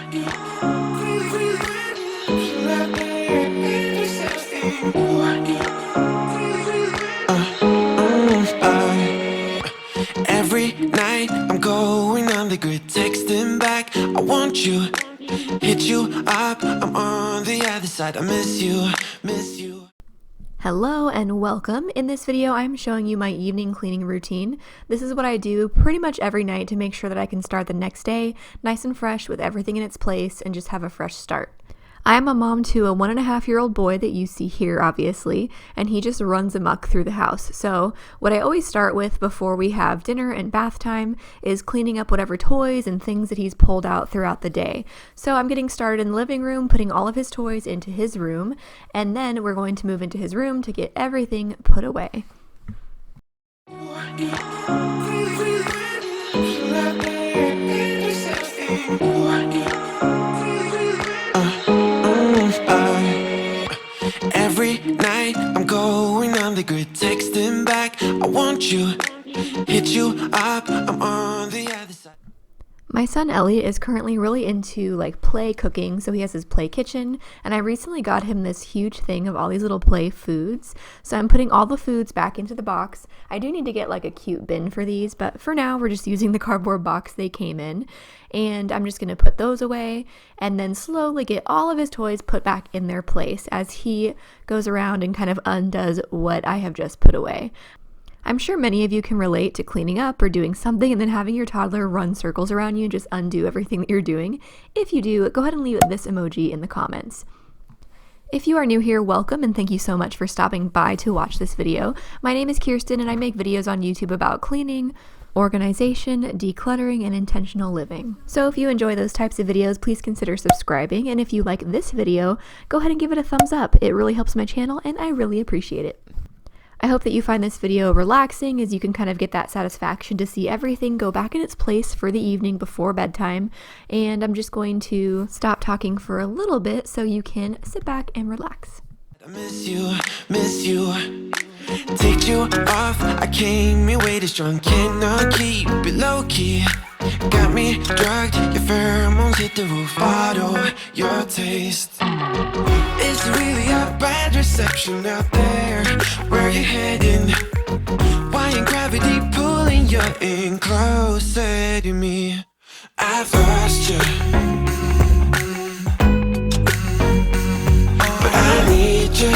Every night I'm going on the grid, texting back, I want you, hit you up, I'm on the other side, I miss you, miss you. Hello and welcome. In this video, I'm showing you my evening cleaning routine. This is what I do pretty much every night to make sure that I can start the next day nice and fresh with everything in its place and just have a fresh start. I am a mom to a 1.5-year-old boy that you see here, obviously, and he just runs amok through the house. So what I always start with before we have dinner and bath time is cleaning up whatever toys and things that he's pulled out throughout the day. So I'm getting started in the living room, putting all of his toys into his room, and then we're going to move into his room to get everything put away. Every night I'm going on the grid, texting back, I want you, hit you up, I'm on the other side. My son Elliot is currently really into play cooking, so he has his play kitchen, and I recently got him this huge thing of all these little play foods. So I'm putting all the foods back into the box. I do need to get a cute bin for these, but for now we're just using the cardboard box they came in, and I'm just going to put those away and then slowly get all of his toys put back in their place as he goes around and kind of undoes what I have just put away. I'm sure many of you can relate to cleaning up or doing something and then having your toddler run circles around you and just undo everything that you're doing. If you do, go ahead and leave this emoji in the comments. If you are new here, welcome and thank you so much for stopping by to watch this video. My name is Kirsten and I make videos on YouTube about cleaning, organization, decluttering, and intentional living. So if you enjoy those types of videos, please consider subscribing, and if you like this video, go ahead and give it a thumbs up. It really helps my channel and I really appreciate it. I hope that you find this video relaxing as you can kind of get that satisfaction to see everything go back in its place for the evening before bedtime. And I'm just going to stop talking for a little bit so you can sit back and relax. I miss you, take you off, I came in way too strong, cannot keep it low key. Got me drugged, your pheromones hit the roof, bottle your taste. It's really a bad reception out there, where you heading? Why ain't gravity pulling you in closer to me? I've lost you, but I need you,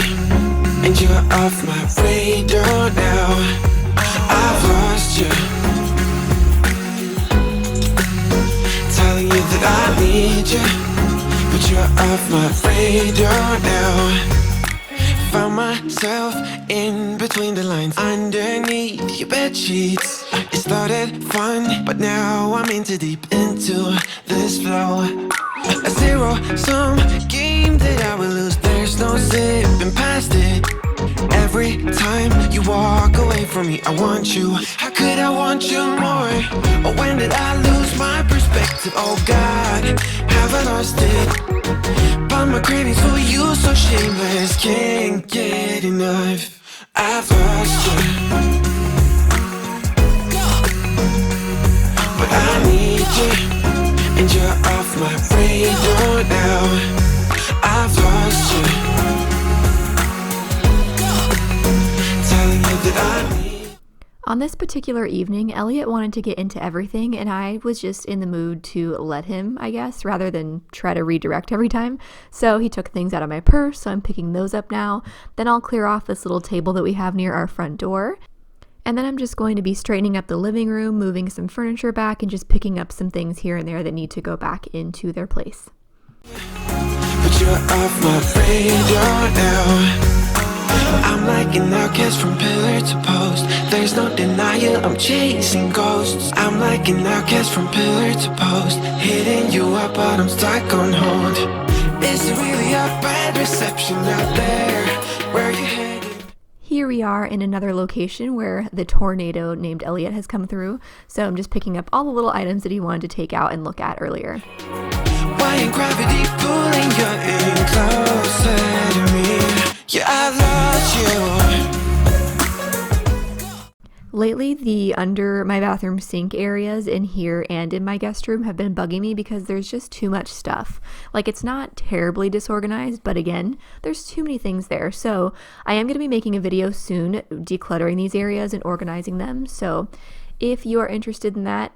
and you're off my radar now. I've lost you, telling you that I need you, but you're off my radar now. Found myself in between the lines, underneath your bed sheets. It started fun, but now I'm in too deep into this flow. A zero-sum game that I will lose, there's no zipping past it. Every time you walk away from me, I want you. How could I want you more? Or when did I lose my perspective? Oh God, have I lost it? But my cravings for you so shameless, can't get enough. I've lost you, but I need you, and you're off my radar now. I've lost you, telling you that I need. On this particular evening, Elliot wanted to get into everything, and I was just in the mood to let him, I guess, rather than try to redirect every time. So he took things out of my purse, so I'm picking those up now. Then I'll clear off this little table that we have near our front door. And then I'm just going to be straightening up the living room, moving some furniture back, and just picking up some things here and there that need to go back into their place. But you're off my radar now. I'm like an outcast from pillar to post. There's no denial, I'm chasing ghosts. I'm like an outcast from pillar to post, hitting you up but I'm stuck on hold. Is it really a bad reception out there, where you headed? Here we are in another location where the tornado named Elliot has come through, so I'm just picking up all the little items that he wanted to take out and look at earlier. Why ain't gravity pulling you in closer to me? Yeah, I lost you. Lately, the under my bathroom sink areas in here and in my guest room have been bugging me because there's just too much stuff. Like, it's not terribly disorganized, but again, there's too many things there. So I am going to be making a video soon decluttering these areas and organizing them. So if you are interested in that,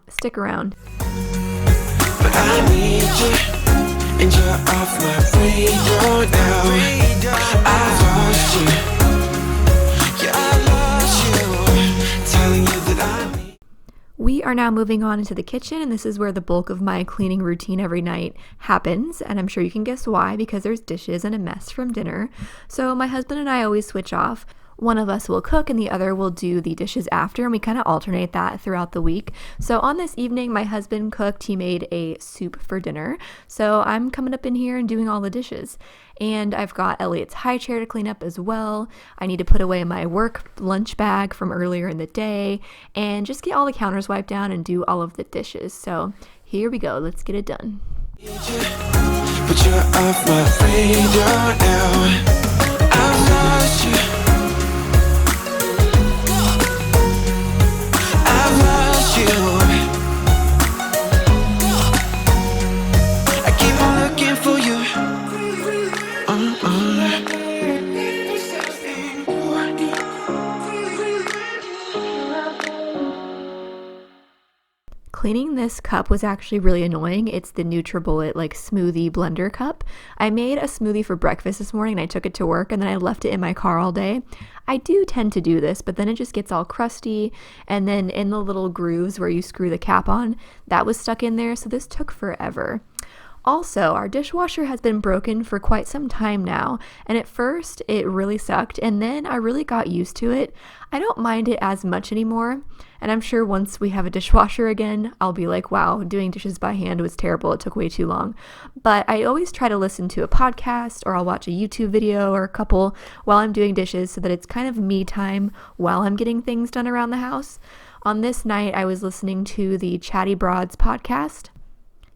stick around. But I need you, and you're off my radar now. I've lost you. Yeah, I lost you. Telling you that I need. We are now moving on into the kitchen, and this is where the bulk of my cleaning routine every night happens, and I'm sure you can guess why, because there's dishes and a mess from dinner. So my husband and I always switch off. One of us will cook and the other will do the dishes after, and we kind of alternate that throughout the week. So on this evening, my husband cooked. He made a soup for dinner. So I'm coming up in here and doing all the dishes. And I've got Elliot's high chair to clean up as well. I need to put away my work lunch bag from earlier in the day and just get all the counters wiped down and do all of the dishes. So here we go. Let's get it done. But you're off my radar now. I've lost you. I keep on looking for you. Cleaning this cup was actually really annoying. It's the NutriBullet smoothie blender cup. I made a smoothie for breakfast this morning and I took it to work and then I left it in my car all day. I do tend to do this, but then it just gets all crusty, and then in the little grooves where you screw the cap on, that was stuck in there, so this took forever. Also, our dishwasher has been broken for quite some time now, and at first it really sucked, and then I really got used to it. I don't mind it as much anymore, and I'm sure once we have a dishwasher again, I'll be like, wow, doing dishes by hand was terrible, it took way too long. But I always try to listen to a podcast, or I'll watch a YouTube video or a couple while I'm doing dishes so that it's kind of me time while I'm getting things done around the house. On this night, I was listening to the Chatty Broads podcast.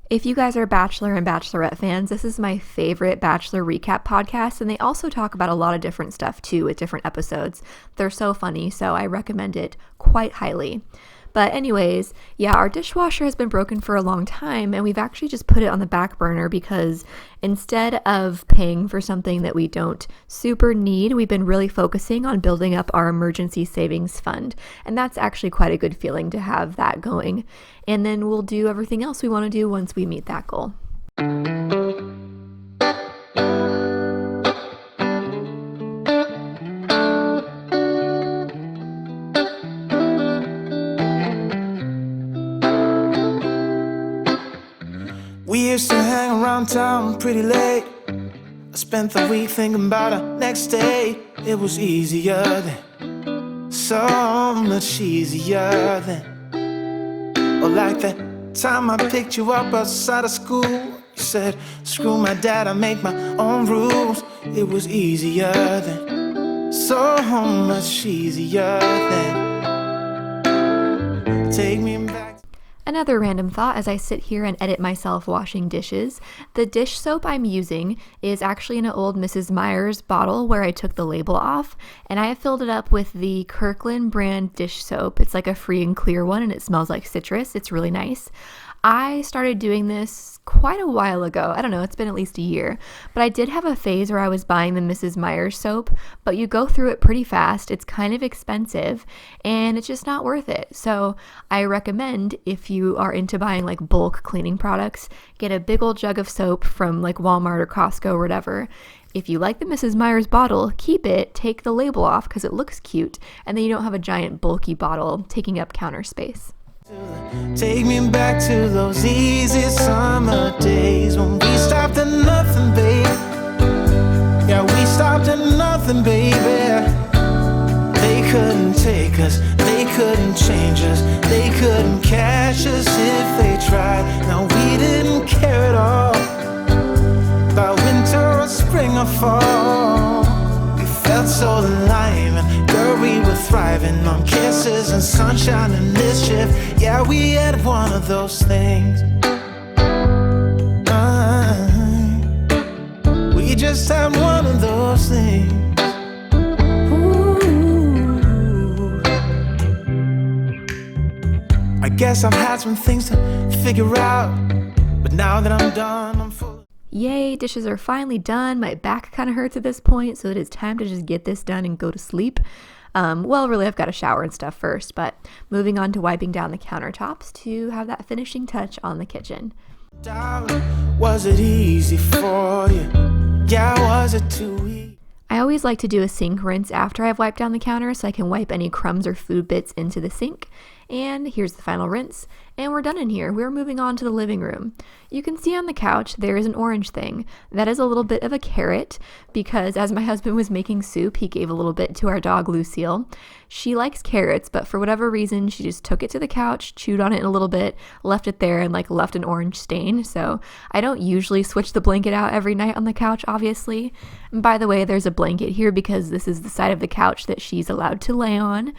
If you guys are Bachelor and Bachelorette fans, this is my favorite Bachelor recap podcast, and they also talk about a lot of different stuff too with different episodes. They're so funny, so I recommend it quite highly. But anyways, yeah, our dishwasher has been broken for a long time, and we've actually just put it on the back burner because instead of paying for something that we don't super need, we've been really focusing on building up our emergency savings fund. And that's actually quite a good feeling to have that going. And then we'll do everything else we want to do once we meet that goal. We used to hang around town pretty late. I spent the week thinking about our next date. It was easier then, so much easier then. Or like that time I picked you up outside of school. You said, screw my dad, I make my own rules. It was easier then, so much easier then. Take me back. Another random thought as I sit here and edit myself washing dishes. The dish soap I'm using is actually in an old Mrs. Meyer's bottle where I took the label off, and I have filled it up with the Kirkland brand dish soap. It's like a free and clear one and it smells like citrus. It's really nice. I started doing this quite a while ago. I don't know, it's been at least a year. But I did have a phase where I was buying the Mrs. Meyer's soap, but you go through it pretty fast. It's kind of expensive and it's just not worth it. So I recommend, if you are into buying bulk cleaning products, get a big old jug of soap from Walmart or Costco or whatever. If you like the Mrs. Meyer's bottle, keep it, take the label off because it looks cute, and then you don't have a giant bulky bottle taking up counter space. Take me back to those easy summer days when we stopped at nothing, baby. Yeah, we stopped at nothing, baby. They couldn't take us, they couldn't change us, they couldn't catch us if they tried. No, we didn't care at all about winter or spring or fall. We felt so alive, and girl, we were thriving on kisses and sunshine and mischief. Yeah, we had one of those things. We just had one of those things. Ooh. guess I've had some things to figure out, but now that I'm done, I'm full. Yay, dishes are finally done. My back kind of hurts at this point, so it is time to just get this done and go to sleep. Well, really, I've got to shower and stuff first, but moving on to wiping down the countertops to have that finishing touch on the kitchen. Was it easy for you? Yeah, was it too easy? I always like to do a sink rinse after I've wiped down the counter so I can wipe any crumbs or food bits into the sink. And here's the final rinse. And we're done in here. We're moving on to the living room. You can see on the couch there is an orange thing. That is a little bit of a carrot because as my husband was making soup, he gave a little bit to our dog Lucille. She likes carrots, but for whatever reason, she just took it to the couch, chewed on it a little bit, left it there, and left an orange stain. So I don't usually switch the blanket out every night on the couch, obviously. And by the way, there's a blanket here because this is the side of the couch that she's allowed to lay on.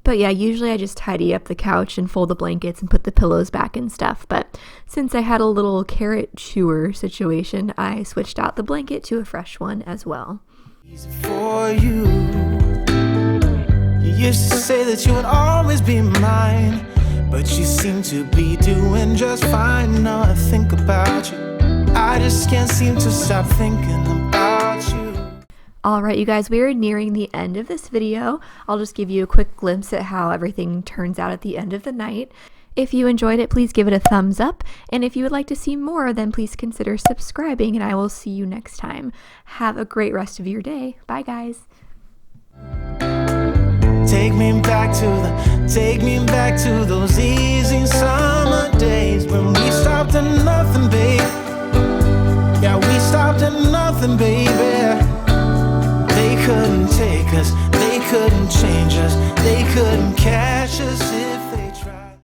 But yeah, usually I just tidy up the couch and fold the blankets and put the pillows back and stuff. But since I had a little carrot chewer situation, I switched out the blanket to a fresh one as well. Easy for you. You used to say that you would always be mine, but you seem to be doing just fine. Now I think about you, I just can't seem to stop thinking about you. Alright, you guys, we are nearing the end of this video. I'll just give you a quick glimpse at how everything turns out at the end of the night. If you enjoyed it, please give it a thumbs up. And if you would like to see more, then please consider subscribing, and I will see you next time. Have a great rest of your day. Bye, guys. Take me back to those easy summer days when we stopped at nothing, babe. Yeah, we stopped at nothing, baby. They couldn't take us, they couldn't change us, they couldn't catch us.